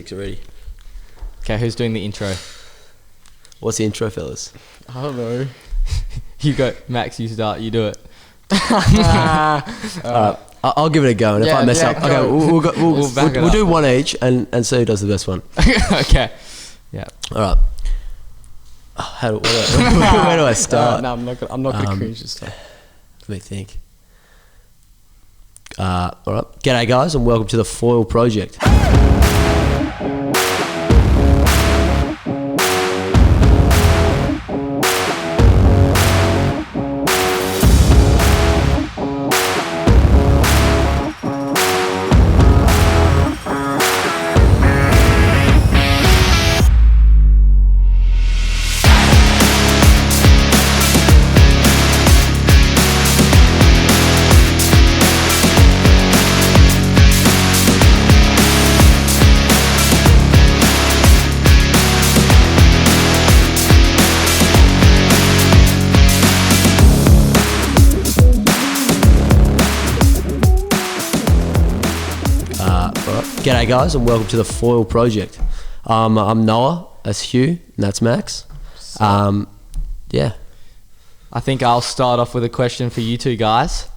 Already. Okay, who's doing the intro? What's the intro, fellas? I don't know. You go, Max. You start. You do it. Alright, I'll give it a go, and if I mess up, okay, we'll do one each, and see who does the best one. Okay. Yeah. All right. Where do I start? No, I'm not gonna cringe this stuff. Let me think. All right. G'day, guys, and welcome to the Foil Project. G'day, guys, and welcome to the Foil Project. I'm Noah, that's Hugh, and that's Max. Yeah. I think I'll start off with a question for you two guys.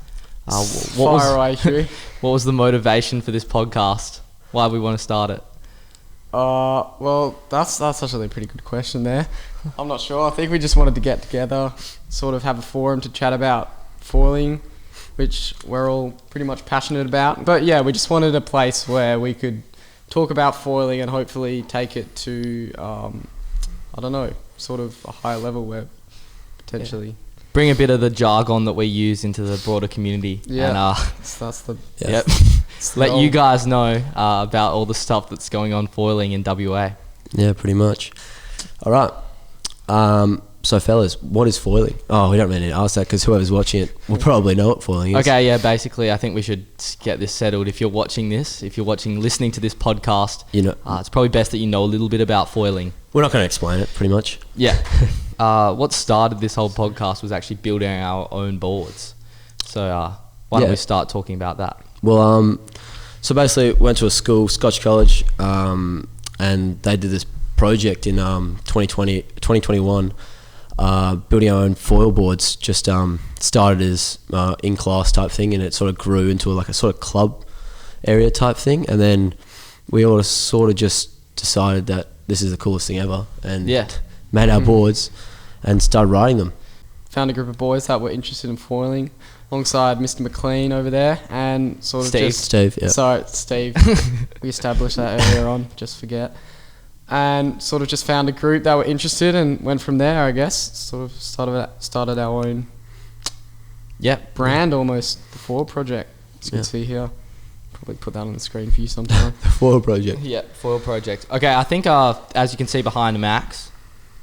Fire away, Hugh. What was the motivation for this podcast? Why we want to start it? Well, that's actually a pretty good question there. I'm not sure. I think we just wanted to get together, sort of have a forum to chat about foiling, which we're all pretty much passionate about. But yeah, we just wanted a place where we could talk about foiling and hopefully take it to, I don't know, sort of a higher level where potentially... Yeah. Bring a bit of the jargon that we use into the broader community. Yeah, and, that's the... Yep. Let you guys know about all the stuff that's going on foiling in WA. Yeah, pretty much. All right. So, fellas, what is foiling? Oh, we don't really need to ask that because whoever's watching it will probably know what foiling is. Okay, yeah, basically, I think we should get this settled. If you're listening to this podcast, you know, it's probably best that you know a little bit about foiling. We're not going to explain it, pretty much. Yeah. What started this whole podcast was actually building our own boards. So, why don't we start talking about that? Well, so basically, went to a school, Scotch College, and they did this project in 2021. Building our own foil boards. Just started as in-class type thing, and it sort of grew into like a sort of club area type thing, and then we all sort of just decided that this is the coolest thing ever, and made our boards and started riding them. Found a group of boys that were interested in foiling alongside Mr. McLean over there, and sort of Steve, yeah. Sorry, Steve. We established that earlier on, just forget. And sort of just found a group that were interested and went from there, I guess. Sort of started our own brand almost, the Foil Project, as you can see here. Probably put that on the screen for you sometime. The Foil Project. Yeah, Foil Project. Okay, I think as you can see behind Max,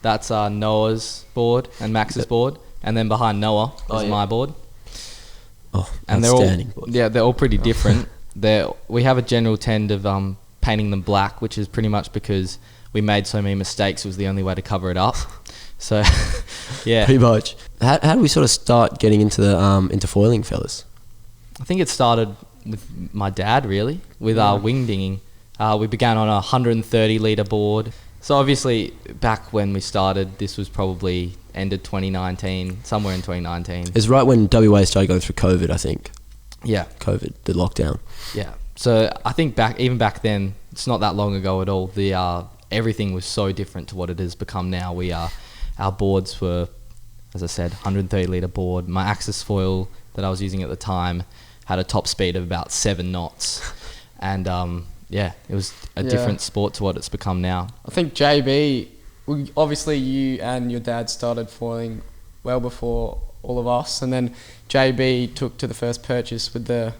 that's Noah's board and Max's board. And then behind Noah is my board. Oh, and they're all pretty different. We have a general trend of painting them black, which is pretty much because we made so many mistakes. It was the only way to cover it up. So, yeah. Pretty much. How do we sort of start getting into the into foiling, fellas? I think it started with my dad, really, with our wing dinging. We began on a 130 litre board. So obviously, back when we started, this was probably ended 2019, somewhere in 2019. It's right when WA started going through COVID, I think. Yeah. COVID, the lockdown. Yeah. So I think even back then, it's not that long ago at all. Everything was so different to what it has become now. Our boards were, as I said, 130 litre board. My Axis foil that I was using at the time had a top speed of about 7 knots, and it was a different sport to what it's become now. I think JB, obviously you and your dad started foiling well before all of us, and then JB took to the first purchase with the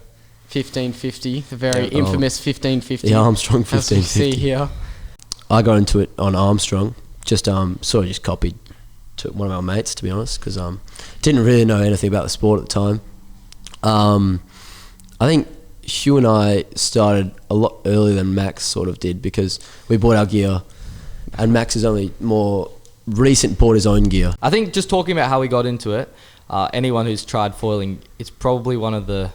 1550, the very infamous 1550. The Armstrong 1550. As you see here. I got into it on Armstrong, just sort of just copied to one of our mates, to be honest, because didn't really know anything about the sport at the time. I think Hugh and I started a lot earlier than Max sort of did, because we bought our gear, and Max is only more recent bought his own gear. I think just talking about how we got into it, anyone who's tried foiling, it's probably one of the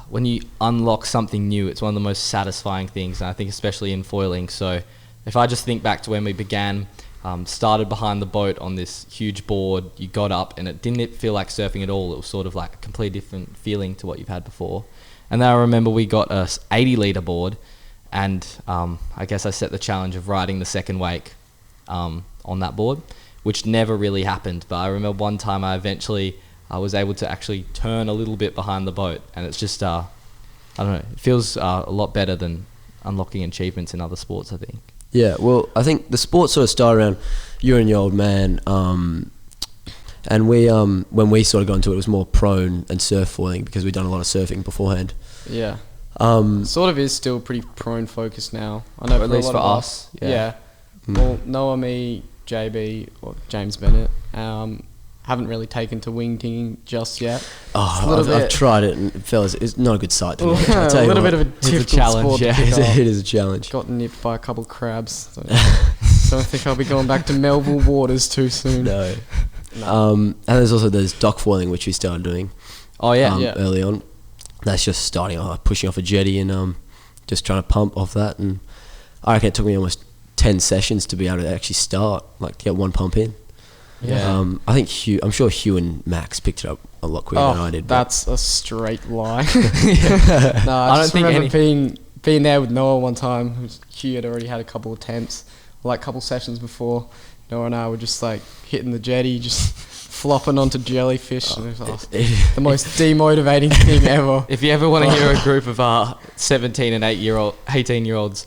when you unlock something new, it's one of the most satisfying things, and I think especially in foiling. So if I just think back to when we began, started behind the boat on this huge board, you got up and it didn't feel like surfing at all. It was sort of like a completely different feeling to what you've had before. And then I remember we got a 80 litre board, and I guess I set the challenge of riding the second wake on that board, which never really happened. But I remember one time I was able to actually turn a little bit behind the boat, and it's just, I don't know, it feels a lot better than unlocking achievements in other sports, I think. Yeah, well, I think the sport sort of started around you and your old man, and we, when we sort of got into it, it was more prone and surf foiling because we'd done a lot of surfing beforehand. Yeah. Sort of is still pretty prone focused now. I know, Or at least for us. Yeah. Well, Noah, me, JB, or James Bennett, haven't really taken to wing tinging just yet. I've tried it, and fellas, it's not a good sight to watch. I tell you a little what. bit of a difficult challenge, sport to yeah. pick up. It is a challenge. Got nipped by a couple of crabs. So don't think I'll be going back to Melville waters too soon. No. And there's also dock foiling, which we started doing. Oh, yeah. Early on. That's just starting off, pushing off a jetty and just trying to pump off that. And I reckon it took me almost 10 sessions to be able to actually start, like get one pump in. Yeah. I think I'm sure Hugh and Max picked it up a lot quicker than I did. That's a straight lie. No, I just don't think remember being there with Noah one time. Hugh had already had a couple of attempts, like a couple of sessions before. Noah and I were just like hitting the jetty, just flopping onto jellyfish. And it was the most demotivating thing ever. If you ever want to hear a group of 17 and 18-year-olds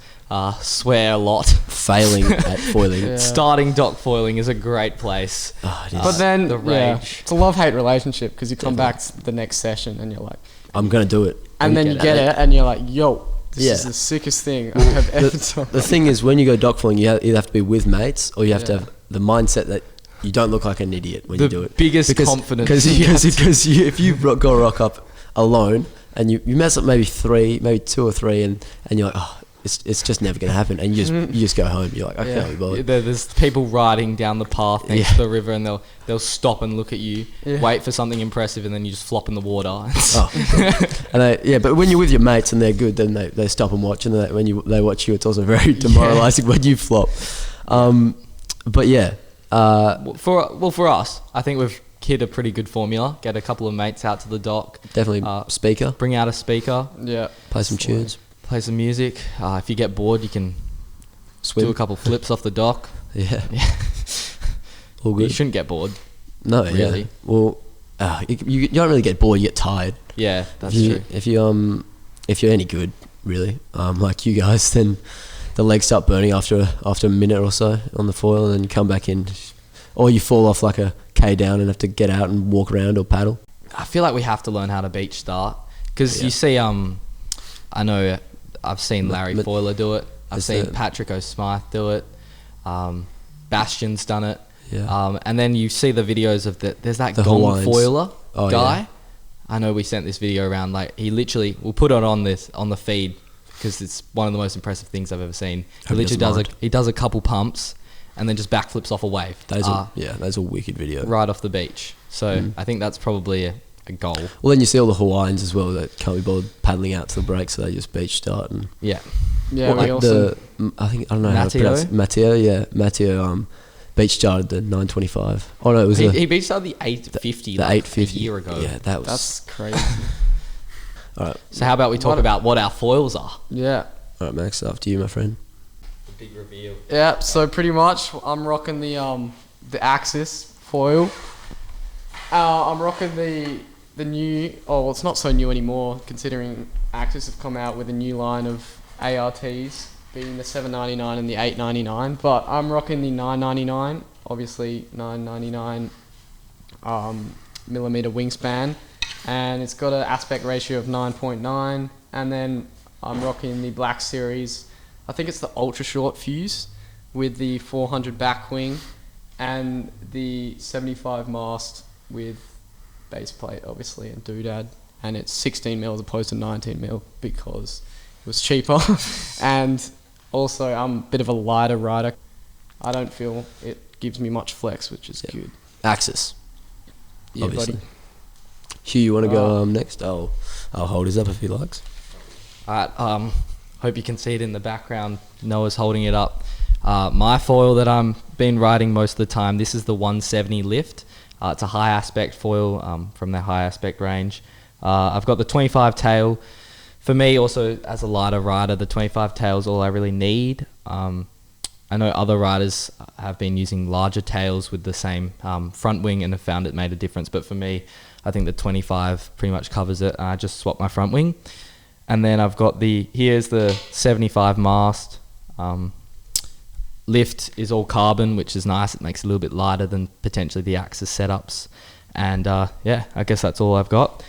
swear a lot, failing at foiling. Yeah. starting dock foiling is a great place. It is. But then, the rage. it's a love-hate relationship because you come back to the next session and you're like, I'm going to do it. and then you get it and you're like, yo, this is the sickest thing I have ever done. The thing is, when you go dock foiling, you either have to be with mates or you have to have the mindset that you don't look like an idiot when you do it. Biggest confidence. Because if you go rock up alone and you mess up maybe two or three and you're like, oh, it's just never going to happen, and you just go home. You're like, I can't be bothered. There's people riding down the path next to the river, and they'll stop and look at you, wait for something impressive, and then you just flop in the water. But when you're with your mates and they're good, then they stop and watch, and when they watch you, it's also very demoralising when you flop. But yeah. For us, I think we've hit a pretty good formula. Get a couple of mates out to the dock. Definitely speaker. Bring out a speaker. Yeah. Play some tunes. Play some music. If you get bored, you can Swim. do a couple flips off the dock. Yeah. All good. You shouldn't get bored. No, really. Yeah. Well, you don't really get bored. You get tired. Yeah, that's true. If you're any good, really, like you guys, then the legs start burning after a minute or so on the foil, and then you come back in, or you fall off like a K down and have to get out and walk around or paddle. I feel like we have to learn how to beach start, because you see, I know I've seen Larry Foiler do it. I've seen Patrick O'Smythe do it. Bastian's done it. Yeah. And then you see the videos of there's that The gong Hawaiians. foiler guy. Yeah. I know we sent this video around. Like, he literally, we'll put it on the feed because it's one of the most impressive things I've ever seen. He literally does a couple pumps and then just backflips off a wave. That's a wicked video. Right off the beach. So I think that's probably a goal. Well, then you see all the Hawaiians as well that can't be bothered paddling out to the break, so they just beach start and Yeah. Yeah, like we also... I don't know how to pronounce it. Matteo beach started the 925. Oh no, it was he beach started the 850 the 850 a year ago. Yeah, That's crazy. All right. So how about we talk about what our foils are? Yeah. All right, Max, after you, my friend. The big reveal. Yeah, so pretty much I'm rocking the Axis foil. I'm rocking the new, it's not so new anymore considering Axis have come out with a new line of ARTs, being the 799 and the 899, but I'm rocking the 999, obviously 999 millimeter wingspan, and it's got an aspect ratio of 9.9, and then I'm rocking the Black Series, I think it's the ultra short fuse with the 400 back wing and the 75 mast with base plate obviously and doodad, and it's 16 mil as opposed to 19 mil because it was cheaper. And also I'm a bit of a lighter rider. I don't feel it gives me much flex, which is good. Axis. Yeah, obviously. buddy. Hugh, you want to go next? Oh, I'll hold his up if he likes. Alright, hope you can see it in the background. Noah's holding it up. My foil that I'm been riding most of the time, this is the 170 lift. It's a high aspect foil from their high aspect range. I've got the 25 tail. For me, also as a lighter rider, the 25 tail is all I really need. I know other riders have been using larger tails with the same front wing and have found it made a difference. But for me, I think the 25 pretty much covers it. I just swap my front wing. And then I've got here's the 75 mast. Lift is all carbon, which is nice. It makes it a little bit lighter than potentially the Axis setups. And yeah, I guess that's all I've got.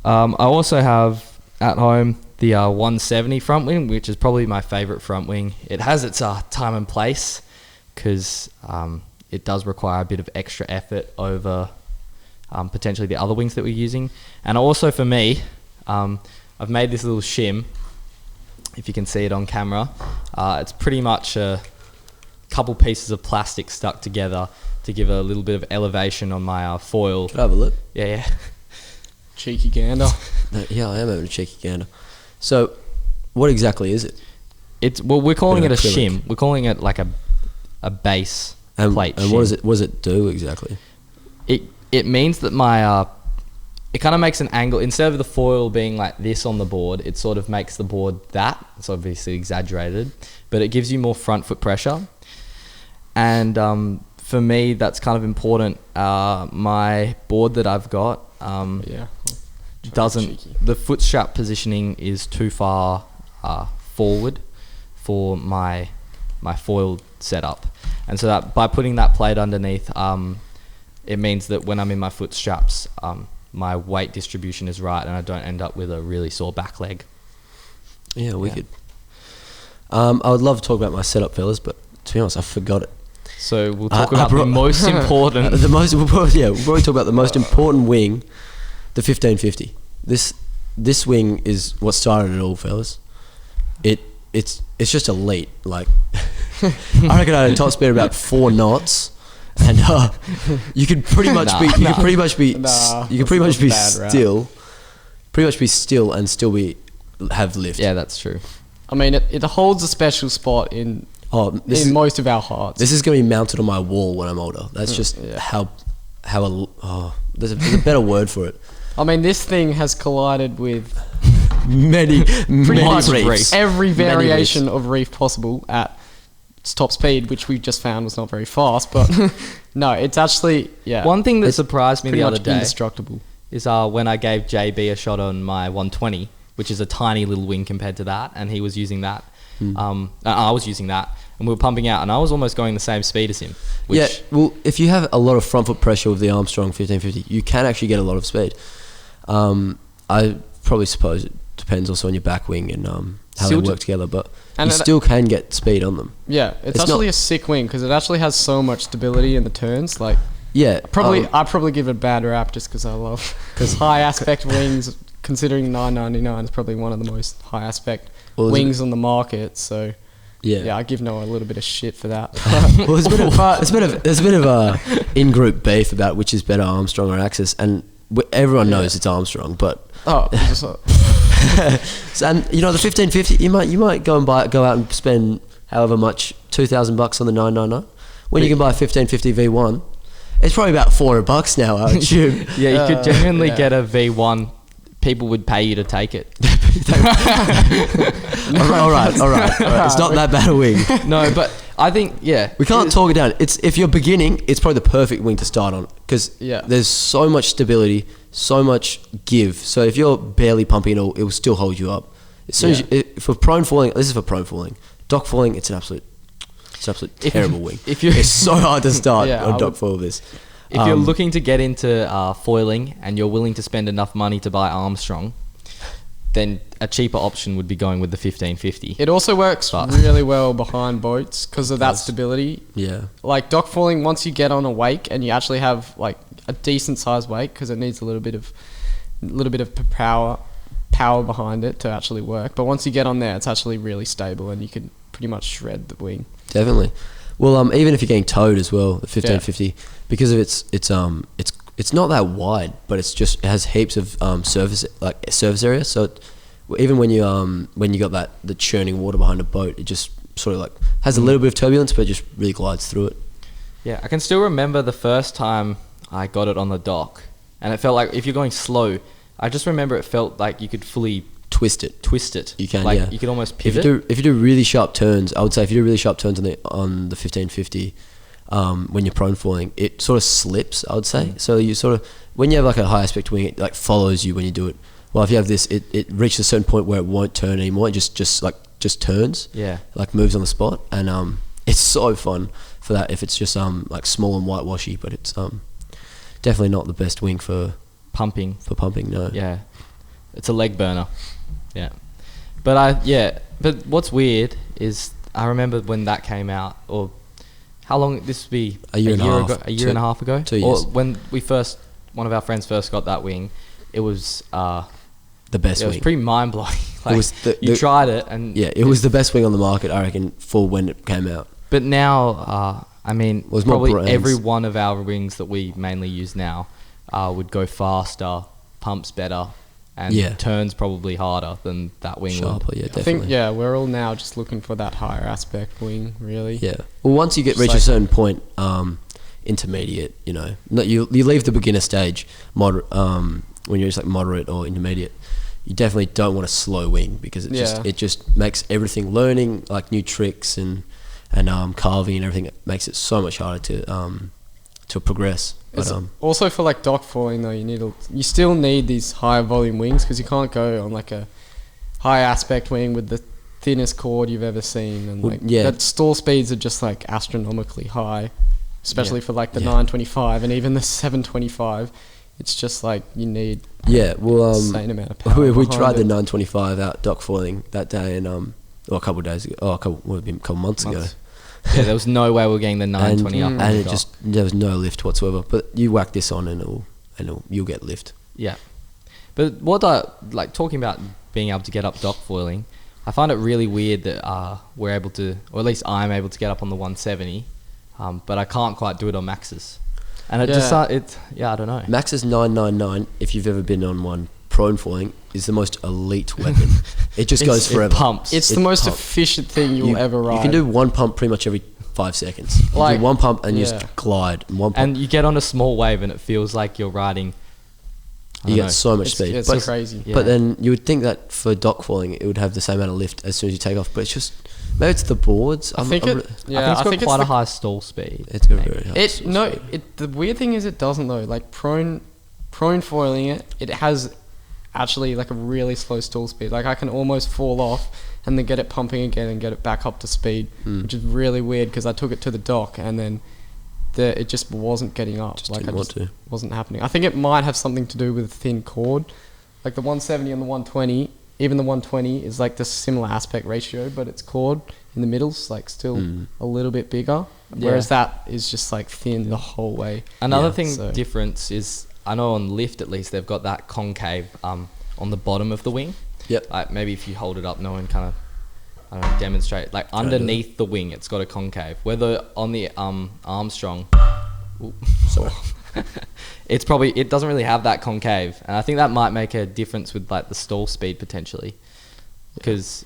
I also have at home the 170 front wing, which is probably my favorite front wing. It has its time and place because it does require a bit of extra effort over potentially the other wings that we're using. And also for me, I've made this little shim, if you can see it on camera. It's pretty much a couple pieces of plastic stuck together to give a little bit of elevation on my foil. Can I have a look? Yeah. Cheeky gander. Yeah, I am having a cheeky gander. So, what exactly is it? We're calling it a acrylic. shim. We're calling it like a base plate. And shim. what does it do exactly? It means that my it kind of makes an angle instead of the foil being like this on the board. It sort of makes the board that. It's obviously exaggerated, but it gives you more front foot pressure. And for me, that's kind of important. My board that I've got the foot strap positioning is too far forward for my foil setup, and so that by putting that plate underneath, it means that when I'm in my foot straps, my weight distribution is right, and I don't end up with a really sore back leg. Yeah, wicked. I would love to talk about my setup, fellas, but to be honest, I forgot it. So we'll talk about the most important. We'll probably talk about the most important wing, the 1550. This wing is what started it all, fellas. It's just elite. Like, I reckon I had a top speed of about 4 knots, and you could pretty much be still and still have lift. Yeah, that's true. I mean, it holds a special spot in most of our hearts. This is going to be mounted on my wall when I'm older. That's just how there's a better word for it. I mean, this thing has collided with many reefs. Every variation of reef possible at its top speed, which we just found was not very fast. But no, it's actually One thing that surprised me the other day indestructible is when I gave JB a shot on my 120, which is a tiny little wing compared to that, and he was using that. I was using that, and we were pumping out, and I was almost going the same speed as him. Well, if you have a lot of front foot pressure with the Armstrong 1550, you can actually get a lot of speed. I probably suppose it depends also on your back wing and how they work together, but you still can get speed on them. Yeah, it's actually a sick wing because it actually has so much stability in the turns. Like, yeah, I probably give it a bad rap just because I love high aspect wings. Considering 999 is probably one of the most high aspect wings on the market, so I give Noah a little bit of shit for that. Well, there's a bit of in-group beef about which is better, Armstrong or Axis, and everyone knows it's Armstrong, but and you know, the 1550, you might go out and spend however much, $2,000 on the 999 when you can buy a 1550 V1. It's probably about $400 now, I assume. Yeah, you could genuinely get a V1. People would pay you to take it. all right. It's not that bad a wing. No, but I think we can't talk it down. It's if you're beginning, it's probably the perfect wing to start on because there's so much stability, so much give. So if you're barely pumping it will still hold you up. As soon as for prone falling, this is for prone falling. Dock falling, it's an absolute terrible wing. It's so hard to start on dock fall with this. If you're looking to get into foiling and you're willing to spend enough money to buy Armstrong, then a cheaper option would be going with the 1550. It also works really well behind boats because of that stability. Yeah. Like dock falling, once you get on a wake and you actually have like a decent sized wake because it needs a little bit of power behind it to actually work. But once you get on there, it's actually really stable and you can pretty much shred the wing. Definitely. Well, even if you're getting towed as well, the 1550, because of its it's not that wide, but it has heaps of surface area. So even when you got the churning water behind a boat, it just sort of like has a little bit of turbulence, but it just really glides through it. Yeah, I can still remember the first time I got it on the dock, and it felt like if you're going slow, I just remember it felt like you could fully Twist it. You can, like, yeah. You could almost pivot. If you do really sharp turns, I would say if you do really sharp turns on the 1550, when you're prone falling, it sort of slips, I would say. So you sort of, when you have like a high aspect wing, it like follows you when you do it. Well, if you have this, it reaches a certain point where it won't turn anymore. It just turns. Yeah. Like moves on the spot, and it's so fun for that if it's just like small and whitewashy, but it's definitely not the best wing for pumping. No. Yeah, it's a leg burner. Yeah, but what's weird is I remember when that came out, or how long this would be a year and a half ago, 2 years. or when one of our friends first got that wing, it was the best wing. It was pretty mind blowing. Like, it was you tried it, and it was the best wing on the market, I reckon, for when it came out. But now, I mean, probably brands. every one of our wings that we mainly use now would go faster, pumps better, and turns probably harder than that wing Sharper, would. yeah, definitely. I think, we're all now just looking for that higher aspect wing, really. Yeah. Well, once you reach a certain point, intermediate, you leave the beginner stage, when you're just like moderate or intermediate, you definitely don't want a slow wing because it just makes everything, learning like new tricks and carving and everything, it makes it so much harder to progress. But also for like dock falling though, you still need these higher volume wings because you can't go on like a high aspect wing with the thinnest cord you've ever seen, and that stall speeds are just like astronomically high, especially for like the 925 and even the 725. It's just like you need insane amount of power. We tried the 925 out dock foiling that day, and a couple of days ago, a couple months ago. Yeah, there was no way we were getting the 920 up. And there was no lift whatsoever. But you whack this on and you'll get lift. Yeah. But talking about being able to get up dock foiling, I find it really weird that we're able to, or at least I'm able to get up on the 170, but I can't quite do it on Max's. And I don't know. Max's 999, if you've ever been on one, prone foiling, is the most elite weapon. It just goes forever. It pumps. It's the most efficient thing you'll ever ride. You can do one pump pretty much every 5 seconds. You do one pump and you just glide. And you get on a small wave and it feels like you're riding. You get so much speed. It's crazy. But then you would think that for dock falling, it would have the same amount of lift as soon as you take off. But it's just, maybe it's the boards. I think it's got quite a high stall speed. It's got a very high stall speed. The weird thing is it doesn't though. Like prone foiling it has actually like a really slow stall speed. Like I can almost fall off and then get it pumping again and get it back up to speed, which is really weird because I took it to the dock and then it just wasn't getting up. Wasn't happening. I think it might have something to do with thin cord. Like the 170 and the 120, even the 120 is like the similar aspect ratio, but its cord in the middle's like still a little bit bigger, whereas that is just like thin the whole way. Another difference is, I know on lift at least they've got that concave on the bottom of the wing. Yep. Like maybe if you hold it up, no one kind of demonstrate. Like underneath the wing, it's got a concave. Whether on the Armstrong, it doesn't really have that concave, and I think that might make a difference with like the stall speed potentially. Because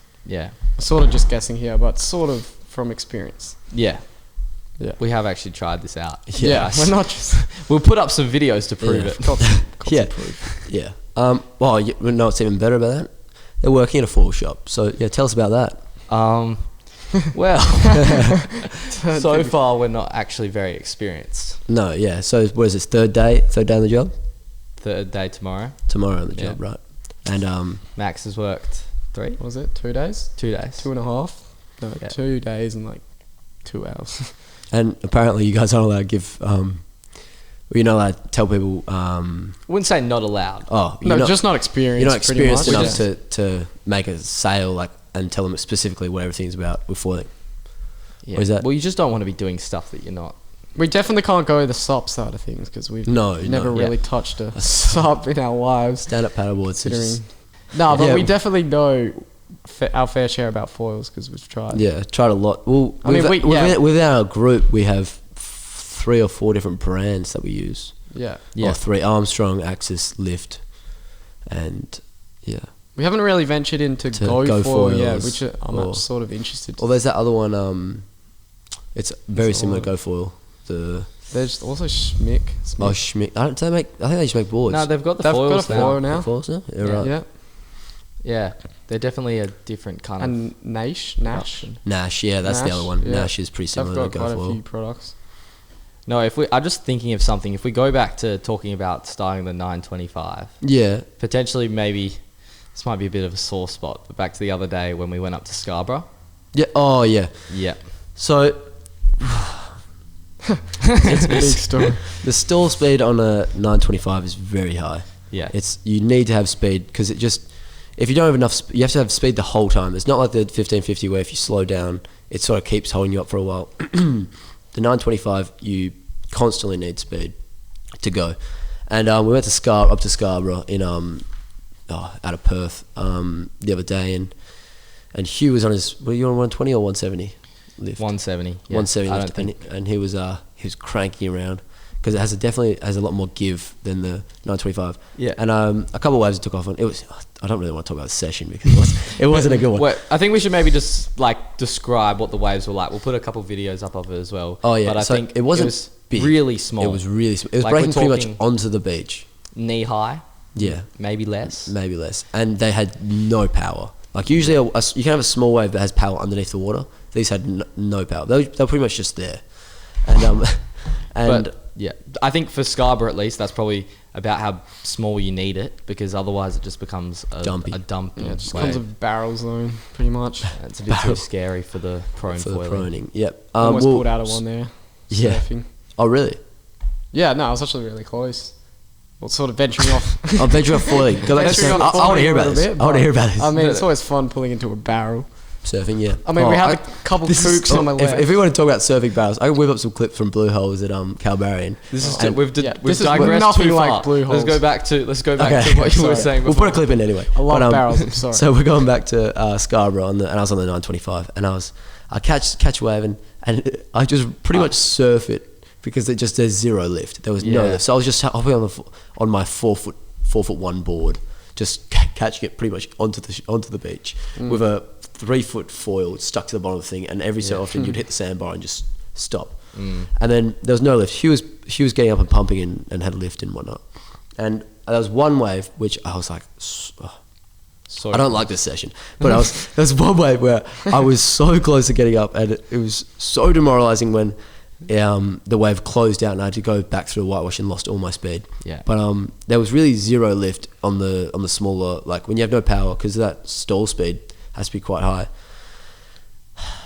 sort of just guessing here, but sort of from experience. Yeah. We have actually tried this out. Yeah, we're not just. We'll put up some videos to prove it. Got some proof. Yeah. Well, you know what's even better about that? They're working in a foil shop. So tell us about that. Well, so far we're not actually very experienced. No, yeah. So what is this, third day on the job? Third day tomorrow. Tomorrow on the job, right? And Max has worked 3. What was it? 2 days? 2 days. 2.5. No, 2 days and like 2 hours. And apparently you guys aren't allowed to give. You're not allowed to tell people. I wouldn't say not allowed. Oh, no, just not experienced. You're not experienced enough to make a sale and tell them specifically what everything's about with foiling. Yeah. Or is that? Well, you just don't want to be doing stuff that you're not. We definitely can't go the SUP side of things because we've never really touched a SUP in our lives. Stand-up paddleboards. But we definitely know our fair share about foils because we've tried. Yeah, tried a lot. Well, within our group, we have 3 or 4 different brands that we use. Yeah. or 3 Armstrong, Axis, lift, and yeah. We haven't really ventured into To go foil yet, Windfoilers which I'm or- sort of interested. Or there's that other one. It's very What's the similar one? to go foil. There's also Schmick. Schmick. I think they just make boards. No, they've got the They've foils got a now. foil now. Foils now? Yeah, Yeah. right. Yeah. Yeah, they're definitely a different kind of And Nash. option. Nash, yeah, that's the Nash, other one. yeah. Nash is pretty They've similar got to quite go a foil. few products. No, I'm just thinking of something. If we go back to talking about starting the 925, Yeah. potentially maybe this might be a bit of a sore spot. But back to the other day when we went up to Scarborough. Yeah. Oh, yeah. Yeah. So It's a big story. the stall speed on a 925 is very high. Yeah. You need to have speed because it just, if you don't have enough, you have to have speed the whole time. It's not like the 1550 where if you slow down, it sort of keeps holding you up for a while. The 925, you constantly need speed to go. And we went to up to Scarborough in out of Perth the other day, and Hugh was on his, were you on 120 or 170 lift? 170. Yeah. 170 I lift, don't think. and he was cranking around because it definitely has a lot more give than the 925. Yeah. And a couple of waves it took off on. It was, I don't really want to talk about the session because it wasn't a good one. Well, I think we should maybe just like describe what the waves were like. We'll put a couple videos up of it as well. Oh yeah, But I so think it wasn't was big. really small. It was really small. It was Like, breaking we're pretty much talking- onto the beach. knee high, Yeah, maybe less. maybe less. And they had no power. Like usually you can have a small wave that has power underneath the water. These had no power. They were pretty much just there. And and But yeah, I think for Scarborough at least, that's probably about how small you need it because otherwise it just becomes Dumpy. a dump. Yeah, it just wave. becomes a barrel zone, pretty much. It's a bit too scary for the prone for the foiling. proning. Yep. Almost well, pulled out of one there. Yeah. Surfing. Oh really? Yeah, no, I was actually really close. Well, sort of venturing off. I'm venturing off foiling. Go back to Venturing surfing. off I want to hear foiling about a this. bit, I want to but- hear about this. I mean, it's always fun pulling into a barrel. Surfing, yeah. I mean, we had a couple this is- kooks on the left. If we want to talk about surfing barrels, I can whip up some clips from Blue Holes at Calbarrian. This is And- we've yeah, we've this is digressed nothing too like far. Blue Let's go Holes. back to Okay, what you were sorry. saying We'll before. put a clip in anyway. I love But, barrels, I'm sorry. So we're going back to Scarborough, and I was on the 925, and I catch a wave, and I just pretty much surf it because there's zero lift. There was no Yeah. lift, so I was just hopping on my 4'1" board, just catching it pretty much onto the beach with a 3-foot foil stuck to the bottom of the thing, and every so often you'd hit the sandbar and just stop. And then there was no lift. He was getting up and pumping and had a lift and whatnot. And there was one wave which I was like, So I don't like this session, but there was one wave where I was so close to getting up, and it was so demoralizing when the wave closed out and I had to go back through the whitewash and lost all my speed. Yeah. But there was really zero lift on the smaller, like when you have no power, because that stall speed has to be quite high.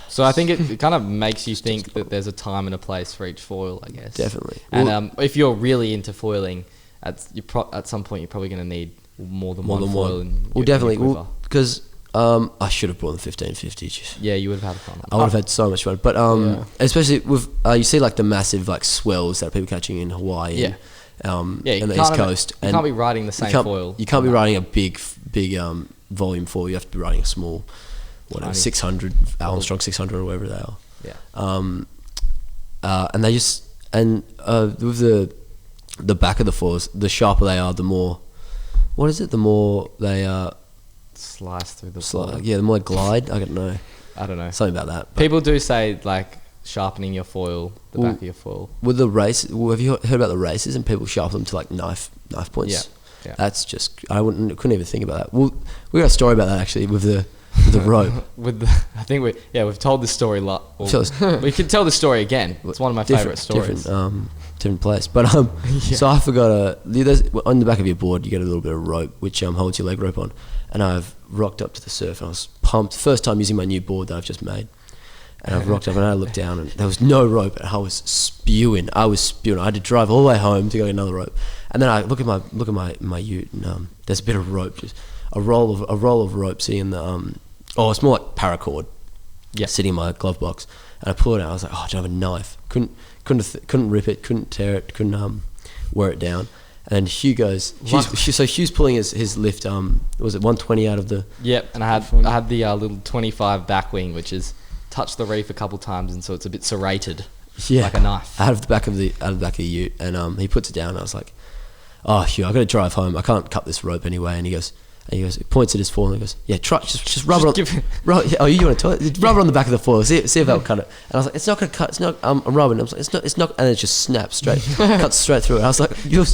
So I think it kind of makes you think that there's a time and a place for each foil, I guess. Definitely. And if you're really into foiling, at some point you're probably going to need more than one foil. Well, definitely. Well, because I should have brought the 1550. Jeez. Yeah, you would have had fun. I would have had so much fun. But Yeah. especially with you see like the massive like swells that people catching in Hawaii. Yeah. And, Yeah, you and the can't East have- Coast. you can't be riding the same foil. You can't be riding a big volume foil. You have to be riding a small, whatever, Tiny. 600 Armstrong 600 or whatever they are. Yeah. And they just with the back of the foils, the sharper they are, the more. What is it? The more they Slice through the foil. yeah, the more they glide. I don't know, I don't know. something about that. But People do say like sharpening your foil, the Well, back of your foil. with the race, have you heard about the races and people sharpen them to like knife points? Yeah, yeah. That's just couldn't even think about that. Well, we got a story about that actually with the rope. I think we've told this story a lot. Well, Tell us. we could tell the story again. It's one of my favorite stories. Different place. But so I forgot on the back of your board you get a little bit of rope which holds your leg rope on, and I've rocked up to the surf and I was pumped. First time using my new board that I've just made, and I've rocked up and I looked down and there was no rope and I was spewing. I had to drive all the way home to go get another rope, and then I look at my ute and there's a bit of rope, just a roll of rope sitting in the it's more like paracord. Yeah. Sitting in my glove box, and I pulled it out. I was like, I don't have a knife. Couldn't rip it. Couldn't tear it. Couldn't wear it down. And then Hugh goes. Hugh's pulling his lift. Was it 120 out of the? Yep, and I had the little 25 back wing, which has touched the reef a couple times, and so it's a bit serrated like a knife. out of the back of the ute, and he puts it down. And I was like, "Oh, Hugh, I got to drive home. I can't cut this rope anyway." And he goes, he points at his foil and he goes, "Yeah, try, just rub it on." Oh, you want to rub it on the back of the foil? See if that'll cut it. And I was like, "It's not going to cut. It's not. I'm rubbing." I was like, "It's not." And it just snaps straight, cuts straight through it. I was like, "You're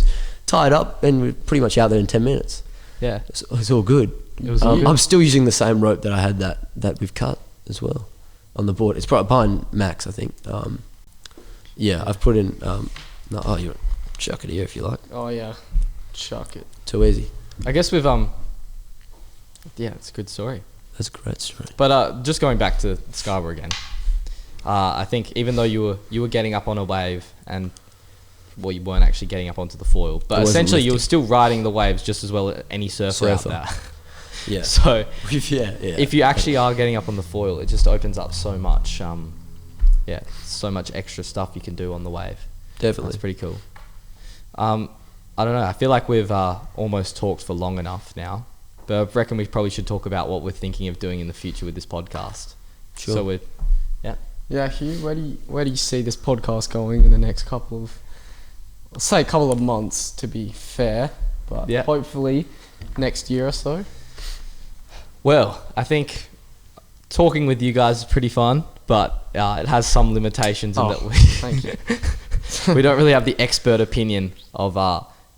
tied up, and we're pretty much out there in 10 minutes." Yeah, it's all good. it was all good. I'm still using the same rope that I had that we've cut as well on the board. It's probably behind Max, I think. Yeah, I've put in. No, oh, you chuck it here if you like. Oh yeah, chuck it. Too easy. I guess we've yeah, it's a good story. That's a great story. But just going back to Scarborough again, I think even though you were getting up on a wave and well, you weren't actually getting up onto the foil, but essentially you were still riding the waves just as well as any surfer out there. Yeah. So yeah. if you actually are getting up on the foil, it just opens up so much, so much extra stuff you can do on the wave. Definitely. That's pretty cool. I don't know. I feel like we've almost talked for long enough now, but I reckon we probably should talk about what we're thinking of doing in the future with this podcast. Sure. So Yeah, Hugh, where do you see this podcast going in the next couple of months, to be fair, but hopefully next year or so? Well, I think talking with you guys is pretty fun, but it has some limitations in that thank you. we don't really have the expert opinion of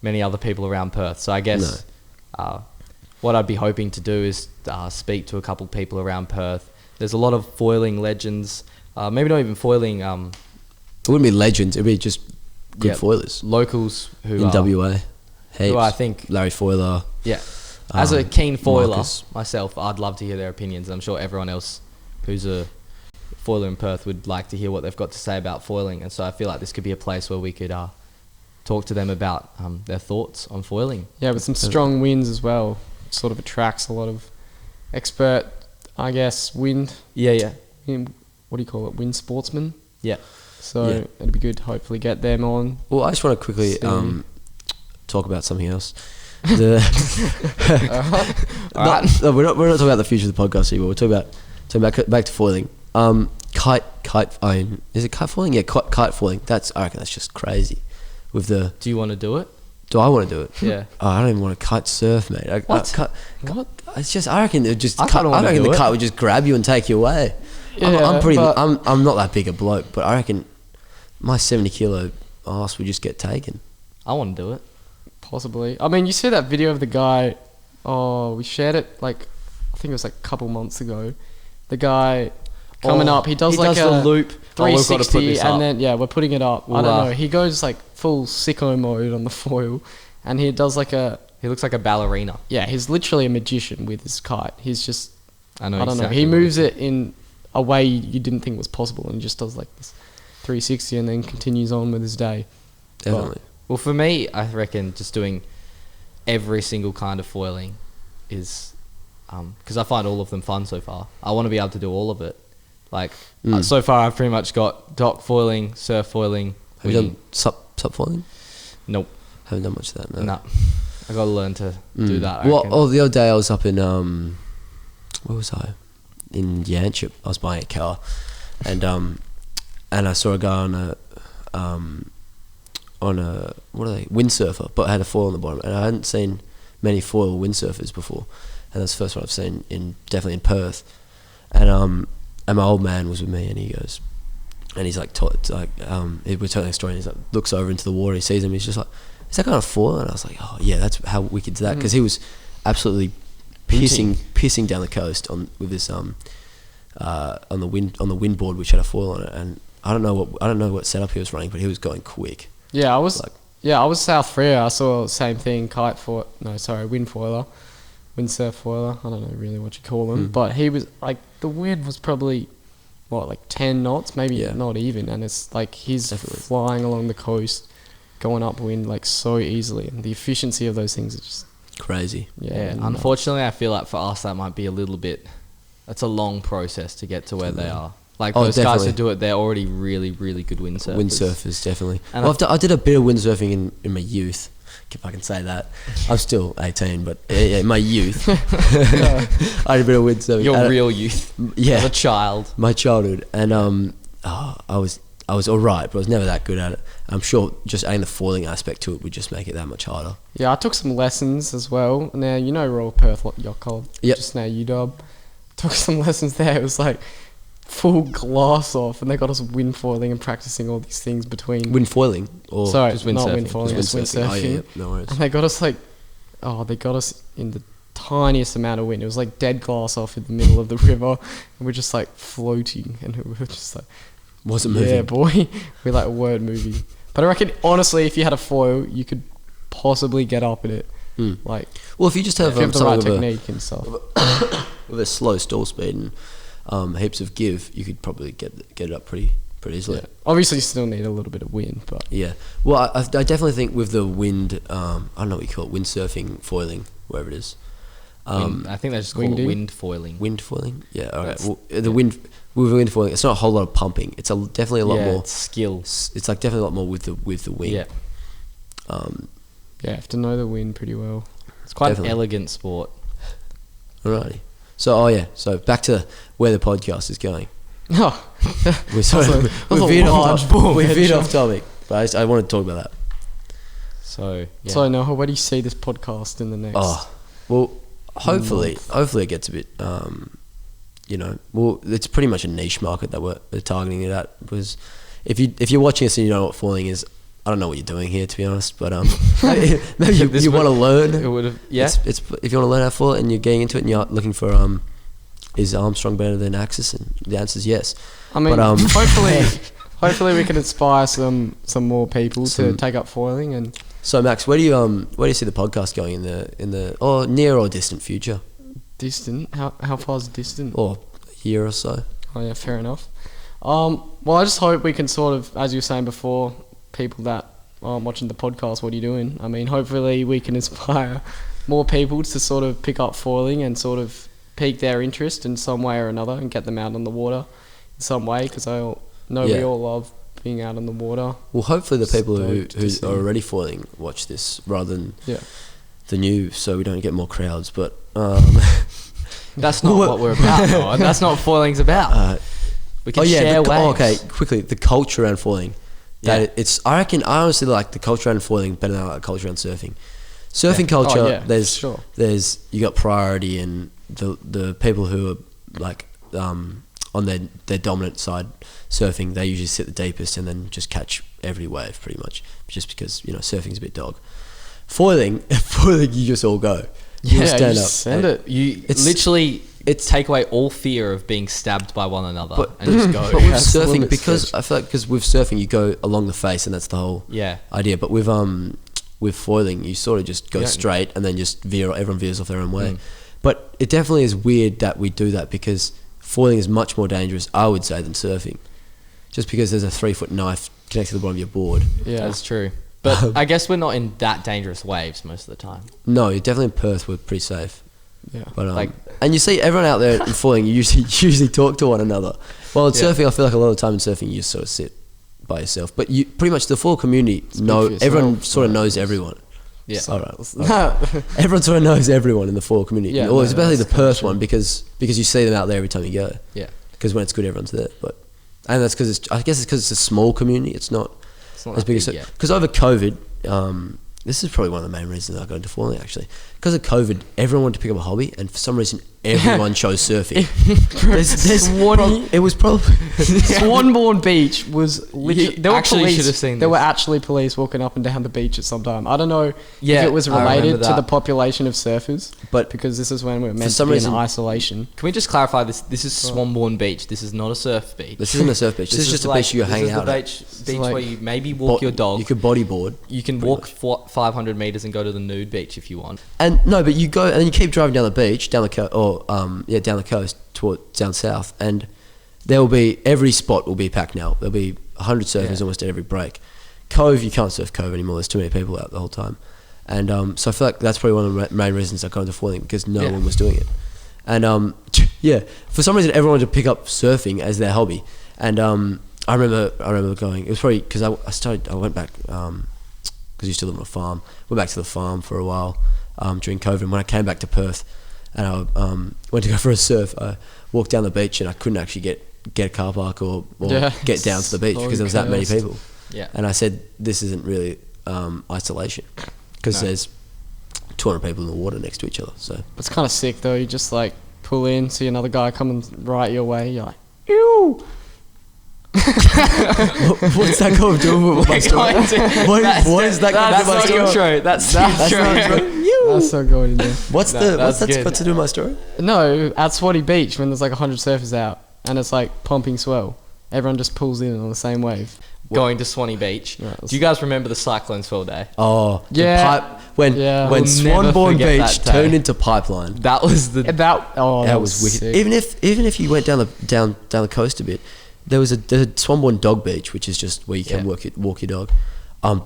many other people around Perth. So I guess what I'd be hoping to do is speak to a couple people around Perth. There's a lot of foiling legends, maybe not even foiling. It wouldn't be legends. It'd be just good foilers. Locals who in WA. Heaps. Who I think Larry Foiler. Yeah. As a keen foiler Marcus. myself, I'd love to hear their opinions. I'm sure everyone else who's a foiler in Perth would like to hear what they've got to say about foiling. And so I feel like this could be a place where we could talk to them about their thoughts on foiling. Yeah, with some strong winds as well. It sort of attracts a lot of expert, I guess, wind. Yeah. What do you call it? Wind sportsmen. Yeah. So it'd be good to hopefully get them on. Well, I just want to quickly talk about something else. We're not talking about the future of the podcast here, but we're talking about back to foiling. Kite. Is it kite foiling? Yeah, kite foiling. I reckon that's just crazy. Do you want to do it? Do I want to do it? Yeah. Oh, I don't even want to kite surf, mate. What? It's just. I reckon it just. I reckon the kite would just grab you and take you away. Yeah, I'm not that big a bloke, but I reckon my 70 kilo ass would just get taken. I want to do it. Possibly. I mean, you see that video of the guy. Oh, we shared it I think it was a couple months ago. The guy coming up, he does the loop 360, and then we're putting it up. I don't know. He goes full sicko mode on the foil, and he does He looks like a ballerina. Yeah, he's literally a magician with his kite. He's just. I don't know. Exactly He moves it in a way you didn't think was possible, and he just does this 360, and then continues on with his day. Definitely. Well, for me, I reckon just doing every single kind of foiling is because I find all of them fun so far. I want to be able to do all of it. So far, I've pretty much got dock foiling, surf foiling. Have you done sup foiling? Nope. Haven't done much of that. No. I got to learn to do that. The other day I was up in where was I? In Yanchep. I was buying a car, and I saw a guy on a windsurfer, but had a foil on the bottom, and I hadn't seen many foil windsurfers before, and that's the first one I've seen definitely in Perth, and my old man was with me, and he goes, and he's we're telling a story, and he looks over into the water, he sees him, he's just like, is that kind of foil? And I was like, oh yeah, that's how wicked is that, because he was absolutely pissing down the coast with this on the wind board which had a foil on it, and I don't know what setup he was running, but he was going quick. Yeah, I was South Frere. I saw the same thing, windfoiler, windsurf foiler. I don't know really what you call them, but he was the wind was probably 10 knots, maybe not even, and it's he's definitely flying along the coast, going upwind so easily, and the efficiency of those things is just crazy. Yeah. Unfortunately, I feel like for us that might be a little bit. That's a long process to get to where they are. Those guys who do it, they're already really, really good windsurfers. Windsurfers, definitely. And I did a bit of windsurfing in my youth, if I can say that. I'm still 18, but in my youth, I did a bit of windsurfing. Your real youth. Yeah. As a child. My childhood. And I I was alright, but I was never that good at it. I'm sure just adding the foiling aspect to it would just make it that much harder. Yeah, I took some lessons as well. Now, you know Royal Perth Yacht Club? Yep. Just now UW. Took some lessons there. It was like full glass off, and they got us windfoiling and practicing all these things between... Windfoiling? Or Sorry, just not windsurfing. windfoiling, just windsurfing. Oh, yeah, no worries. And they got us they got us in the tiniest amount of wind. It was like dead glass off in the middle of the river, and we're just like floating, and we were just like... Wasn't moving. Yeah, boy. We're like a word movie. But I reckon, honestly, if you had a foil, you could possibly get up in it. Like, Well, if you just have, if you have the right something technique and stuff. with a slow stall speed and heaps of give, you could probably get it up pretty easily. Yeah. Obviously, you still need a little bit of wind, but... Yeah. Well, I definitely think with the wind, I don't know what you call it, windsurfing, foiling, whatever it is. I think they just call it wingding? wind foiling. Wind foiling? Yeah, all right. That's- Well, the wind... With wind foiling, it's not a whole lot of pumping. It's definitely a lot more... It's skill. It's like definitely a lot more with the wing. Yeah. Yeah, you have to know the wind pretty well. It's quite Definitely. an elegant sport. Alrighty. So back to where the podcast is going. Oh, We sort That's of a- that's a large ball we veered headshot. off topic, but I want to talk about that. So, yeah. So, Noah, where do you see this podcast in the next... Oh, well, hopefully it gets a bit, well, it's pretty much a niche market that we're targeting it at. Because if you're watching us and you know what foiling is, I don't know what you're doing here, to be honest. But maybe you want to learn. It would have, yeah. It's if you want to learn how to foil and you're getting into it and you're looking for is Armstrong better than Axis? And the answer is yes. I mean, But, hopefully we can inspire some more people to take up foiling. And So Max, where do you see the podcast going in the near or distant future, distant, how far is distant? or a year or so? Oh yeah, fair enough. Well, I just hope we can sort of, as you were saying before, people that are watching the podcast, what are you doing? I mean, hopefully we can inspire more people to sort of pick up foiling and sort of pique their interest in some way or another and get them out on the water in some way, because we all love being out on the water. Well, hopefully the people who Stoked to see. are already foiling watch this rather than Yeah. the new, so we don't get more crowds. But That's not what we're about, Noah. That's not what foiling's about. We can share waves. okay, quickly, the culture around foiling. Yeah. I honestly like the culture around foiling better than I like the culture around surfing. Surfing culture, Oh, yeah, there's you got priority, and the people who are like on their dominant side surfing, they usually sit the deepest and then just catch every wave pretty much, just because surfing's a bit dog. Foiling, you just all go. You Yeah, just stand you up. send it. You It's- literally take away all fear of being stabbed by one another But, and just go. but with That's the surfing, limit because stretch. I feel like with surfing you go along the face, and that's the whole Yeah. idea. But with foiling, you sort of just go Yeah. straight and then just everyone veers off their own way. Mm. But it definitely is weird that we do that, because foiling is much more dangerous, I would say, than surfing. Just because there's a 3-foot knife connected to the bottom of your board. Yeah. That's true. But I guess we're not in that dangerous waves most of the time. No, definitely in Perth we're pretty safe. Yeah. But and you see everyone out there in foiling, you usually talk to one another. Well, in surfing, I feel like a lot of the time in surfing you just sort of sit by yourself. But you pretty much the foil community everyone sort of knows everyone. Yeah. All right. Everyone sort of knows everyone in the foil community. Yeah, Or no, especially the that's kinda Perth true. one, because you see them out there every time you go. Yeah. Because when it's good, everyone's there. And that's because I guess it's because it's a small community. It's not not as that big as big, yeah. because over COVID. This is probably one of the main reasons I got into foiling, actually. Because of COVID, everyone wanted to pick up a hobby, and for some reason, everyone chose surfing. It was probably Swanbourne Beach was literally... There were actually police, should have seen There were this. actually police walking up and down the beach at some time. I don't know Yeah, if it was I remember related to that. the population of surfers, But because this is when we're meant to some be reason- in isolation. Can we just clarify this? This is Swanbourne Beach. This is not a surf beach. this isn't a surf beach. This is just a beach you're hanging out at. This is the beach like- where you maybe walk your dog. You could bodyboard. You can pretty walk 500 meters and go to the nude beach if you want. And no, but you go and then you keep driving down the beach, down the coast down south, and there will be every spot will be packed now. There'll be 100 surfers almost at every break. Cove, you can't surf Cove anymore. There's too many people out the whole time, and so I feel like that's probably one of the main reasons I got into foiling, because no one was doing it, and for some reason everyone wanted to pick up surfing as their hobby, and I remember going. It was probably because I went back because I used to live on a farm. Went back to the farm for a while during COVID. And when I came back to Perth and I went to go for a surf, I walked down the beach and I couldn't actually get get a car park or Yeah. get down to the beach So because there was that many chaos. people. Yeah. And I said, this isn't really isolation because No. there's 200 people in the water next to each other. So It's kind of sick though. You just like pull in, see another guy coming right your way. You're like, ew. what's that got to do with my story? What is that got to do with my That's the story? intro. That's the intro. That's so good in there. What's that's that good. got to do with my story? No, at Swanee Beach when there's like 100 surfers out and it's like pumping swell. Everyone just pulls in on the same wave. Going to Swanee Beach. Right, Do you guys remember the Cyclone Swell Day? Oh, Yeah. when Yeah. when We'll never Swanbourne forget Beach that day. turned into Pipeline. That was the That was wicked. sick. Even if you went down the coast a bit, there's a Swanbourne Dog Beach, which is just where you can Yeah. walk your dog.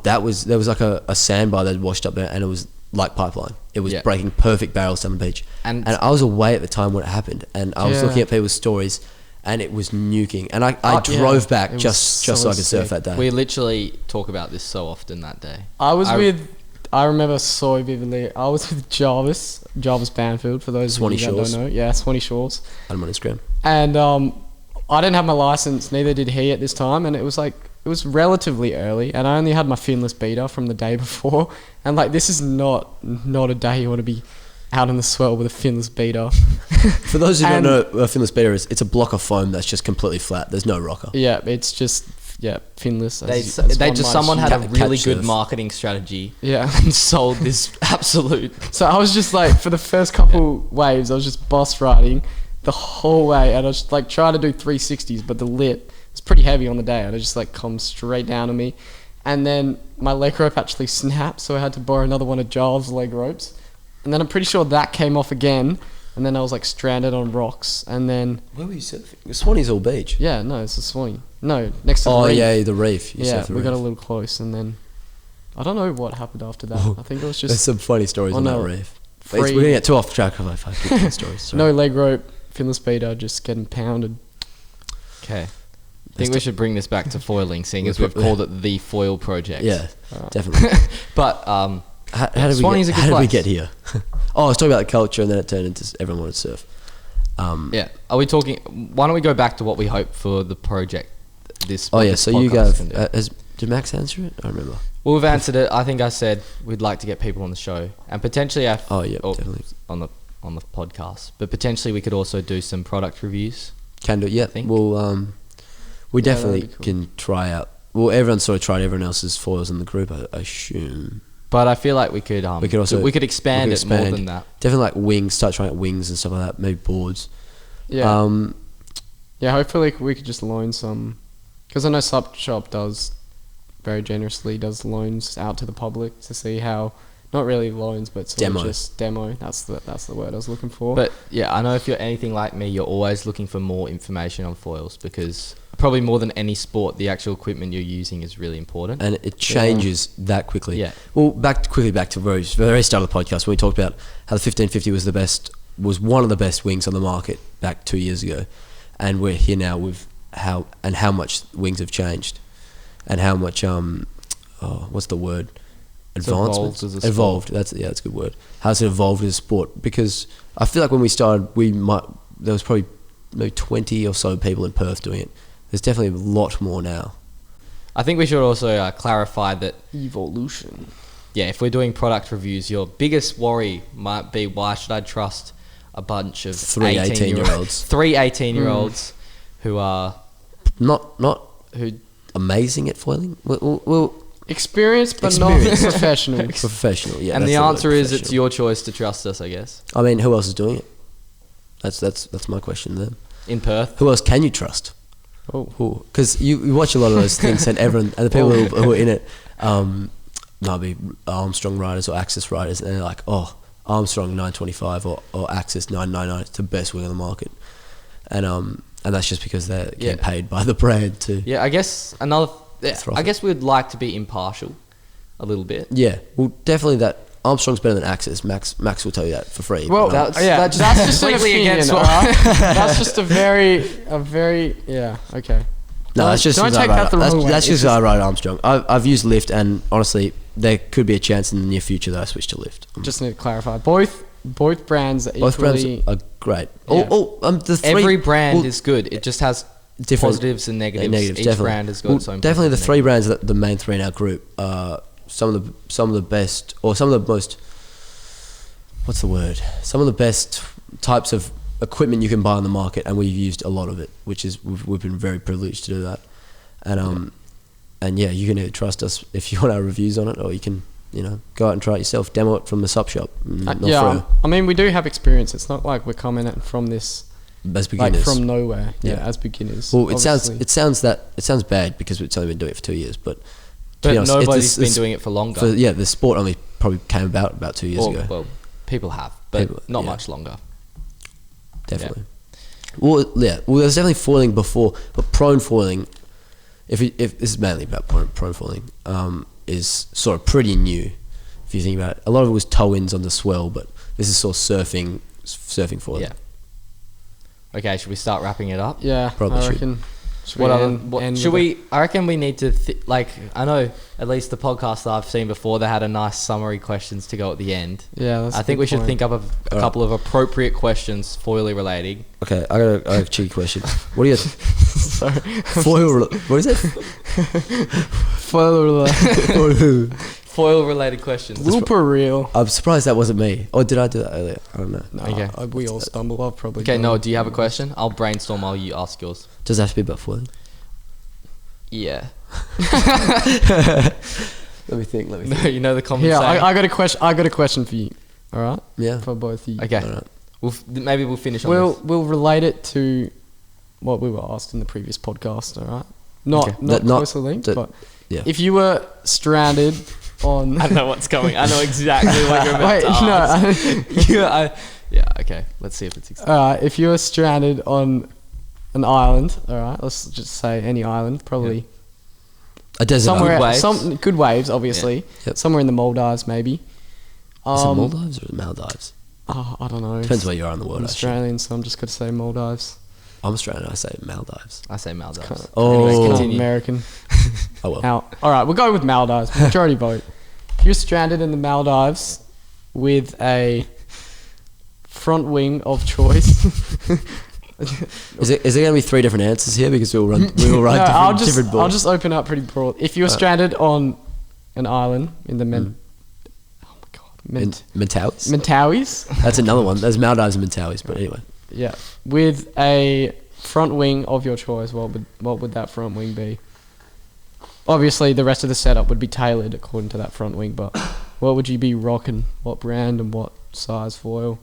There was like a sandbar that had washed up there, and it was like Pipeline. It was Yeah. breaking perfect barrels down the beach. And- I was away at the time when it happened, and I was Yeah. looking at people's stories, and it was nuking. And I Oh, drove yeah. back It was just so so I could surf sick. that day. we literally talk about this so often that day. I remember so vividly. I was with Jarvis Banfield, for those Swanee of you that Shores. don't know. Yeah, Swanee Shores. I'm on Instagram. And I didn't have my license, neither did he at this time, and it was relatively early, and I only had my finless beater from the day before, and like this is not a day you want to be out in the swell with a finless beater. For those who don't And- know what a finless beater is, it's a block of foam that's just completely flat. There's no rocker. Yeah, it's just finless. Someone had a Cat- really catch good surf. marketing strategy Yeah. and sold this absolute. So I was just like, for the first couple waves, I was just boss riding the whole way, and I was like trying to do 360s, but the lip was pretty heavy on the day, and it just like come straight down to me, and then my leg rope actually snapped, so I had to borrow another one of Giles' leg ropes, and then I'm pretty sure that came off again, and then I was like stranded on rocks, and then Where were you surfing? Swanee's all beach. yeah, no, it's a Swanee. No, next to the Oh reef. yeah, the reef. You Yeah, surfed the we got a reef. little close, and then I don't know what happened after that. I think it was There's just some funny stories Oh, on no. that reef. free. We're gonna get too off track if I keep telling stories. Sorry. no leg rope, finless beater, just getting pounded. Okay. I think we should bring this back to foiling, seeing as We've we've got- called it the foil project. Yeah, Alright. definitely. But How did Swanee's a good how did we place. get here? Oh, I was talking about the culture, and then it turned into everyone wanted to surf. yeah, are we talking? Why don't we go back to what we hope for the project? This. Oh yeah, this so you podcast guys, can do? did Max answer it? I don't remember. Well, we've answered it. I think I said we'd like to get people on the show, and potentially Oh yeah, definitely. on the podcast. But potentially we could also do some product reviews. Can do it. Yeah, think. well, we Yeah, definitely that'd be cool. can try out. Well, everyone sort of tried everyone else's foils in the group, I assume. But I feel like we could We could expand it more than that. Definitely like wings. Start trying out wings and stuff like that. Maybe boards. Yeah. Yeah, hopefully we could just loan some, because I know Sup Shop does very generously does loans out to the public to see how, not really loans, but sort Demo. of just demo. That's the word I was looking for. But yeah, I know if you're anything like me, you're always looking for more information on foils because probably more than any sport, the actual equipment you're using is really important. And it changes that quickly. Yeah. Well, back to the very start of the podcast when we talked about how the 1550 was one of the best wings on the market back 2 years ago, and we're here now with how much wings have changed, and how much what's the word? Advancements. evolved as a sport. Evolved. That's a good word. How's it evolved as a sport? Because I feel like when we started, there was probably maybe 20 or so people in Perth doing it. There's definitely a lot more now. I think we should also clarify that, Evolution. yeah, if we're doing product reviews, your biggest worry might be why should I trust a bunch of Three 18-year-olds. three 18-year-olds who are Not who amazing at foiling. Well, Experienced, but Experienced. not professional. professional. Yeah. and that's the word, answer is it's professional. your choice to trust us, I guess. I mean, who else is doing it? That's my question then. In Perth, Who else can you trust? Oh. Because you watch a lot of those things, and everyone and the people who are in it might be Armstrong riders or Axis riders, and they're like, oh, Armstrong 925 or Axis 999, it's the best wing on the market, and that's just because they're getting paid by the brand to. yeah, I guess I guess we'd like to be impartial a little bit. Yeah, well, definitely that Armstrong's better than Axis. Max will tell you that for free. Well, but, that's just an completely opinion, against alright? That's just a very yeah. Okay. No, that's just don't because take I that ride. the wrong way. That's It's just I ride Armstrong. I've used Lift, and honestly, there could be a chance in the near future that I switch to Lift. Just need to clarify. Both brands are Both brands equally. are great. Yeah. The three, Every brand well, is good. It just has different positives and negatives. Each definitely. brand has got its own. Definitely the positives and three brands, the main three in our group, are some of the best, or some of the most. What's the word? Some of the best types of equipment you can buy on the market, and we've used a lot of it, which is we've been very privileged to do that. And yeah, you can either trust us if you want our reviews on it, or you can go out and try it yourself, demo it from the shop. I mean, we do have experience. It's not like we're coming at from this as beginners, like from nowhere. As beginners. Well, it sounds bad because it's only been doing it for 2 years, but to be honest, nobody's been doing it for longer. The sport only probably came about 2 years ago. Well, people have, but not much longer. Definitely. Well, there's definitely foiling before, but prone foiling, if this is mainly about prone foiling, is sort of pretty new. If you think about it, a lot of it was toe-ins on the swell, but this is sort of surfing foiling. Yeah. Okay, should we start wrapping it up? Yeah, probably I reckon. I reckon we need to I know at least the podcast that I've seen before, they had a nice summary questions to go at the end. Yeah, I think we should think up a couple of appropriate questions foily relating. Okay, I got a cheeky question. What are your what is it? Foil related questions. Whooper reel. I'm surprised that wasn't me. Or did I do that earlier? I don't know. No, okay. We all stumble. I've probably. Okay, Noah, do you have a question? I'll brainstorm while you ask yours. Does it have to be about foiling? Yeah. Let me think. No, you know the common Yeah, saying. I got a question. I got a question for you. All right. Yeah. For both of you. Okay. All right. Maybe we'll finish on this. We'll relate it to what we were asked in the previous podcast. All right. Not closely linked, but if you were stranded on. I know what's coming. I know exactly what you're about to ask. Yeah. Okay. Let's see if it's exactly. All right. If you were stranded on an island, all right. Let's just say any island, probably. A desert somewhere. island. Some good waves, obviously. Yeah. Yep. Somewhere in the Maldives, maybe. Is it Maldives or is it Maldives? I don't know. Depends where you are in the world. I'm Australian, so I'm just gonna say Maldives. I'm Australian. I say Maldives. I say Maldives. Anyways, American. Oh well. All right, we'll go with Maldives. Majority vote. If you're stranded in the Maldives with a front wing of choice. Is there going to be three different answers here because we will run different boards? I'll just open up pretty broad. If you're stranded on an island in the Mentawais? Mentawais. That's another one. There's Maldives and Mentawais, but anyway. Yeah, with a front wing of your choice, what would that front wing be? Obviously, the rest of the setup would be tailored according to that front wing, but what would you be rocking? What brand and what size foil?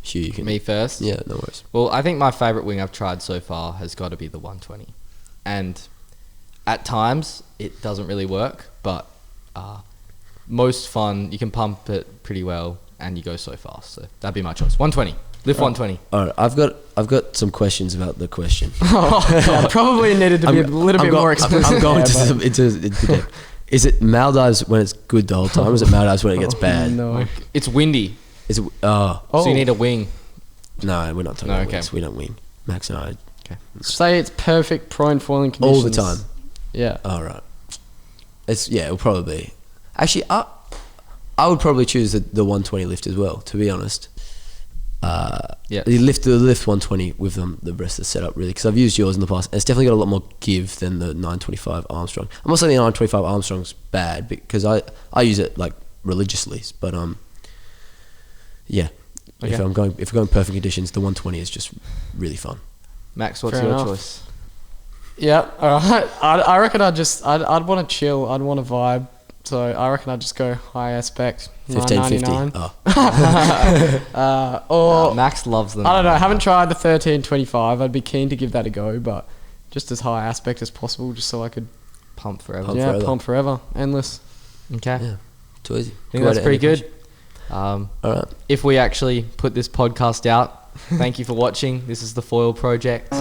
Hugh, you can. Me first? Yeah, no worries. Well, I think my favourite wing I've tried so far has got to be the 120. And at times, it doesn't really work, but most fun, you can pump it pretty well, and you go so fast. So that'd be my choice. 120. Lift 120. All right, I've got some questions about the question. Probably needed to be a little bit more explicit. I'm going into depth. Is it Maldives when it's good the whole time, or is it Maldives when it gets bad? No. It's windy. Is it? So you need a wing. No, we're not talking about wings. We don't wing. Max and I. Okay. Say it's perfect prone foiling conditions. All the time. Yeah. All right. It'll probably be. Actually, I would probably choose the 120 lift as well, to be honest. The lift 120 with the rest of the setup, really, because I've used yours in the past, and it's definitely got a lot more give than the 925 Armstrong. I'm not saying the 925 Armstrong's bad, because I use it like religiously, but yeah. Okay. If we're going perfect conditions, the 120 is just really fun. Max, what's Fair your enough. choice? Yeah, alright. I reckon I'd want to chill. I'd want to vibe. So I reckon I'd just go high aspect. 1550. Oh. Or Max loves them. I don't know. I haven't tried the 1325. I'd be keen to give that a go, but just as high aspect as possible, just so I could pump forever. Pump forever, endless. Okay. Yeah, too easy. I think that's pretty good. All right. If we actually put this podcast out, thank you for watching. This is the Foil Project.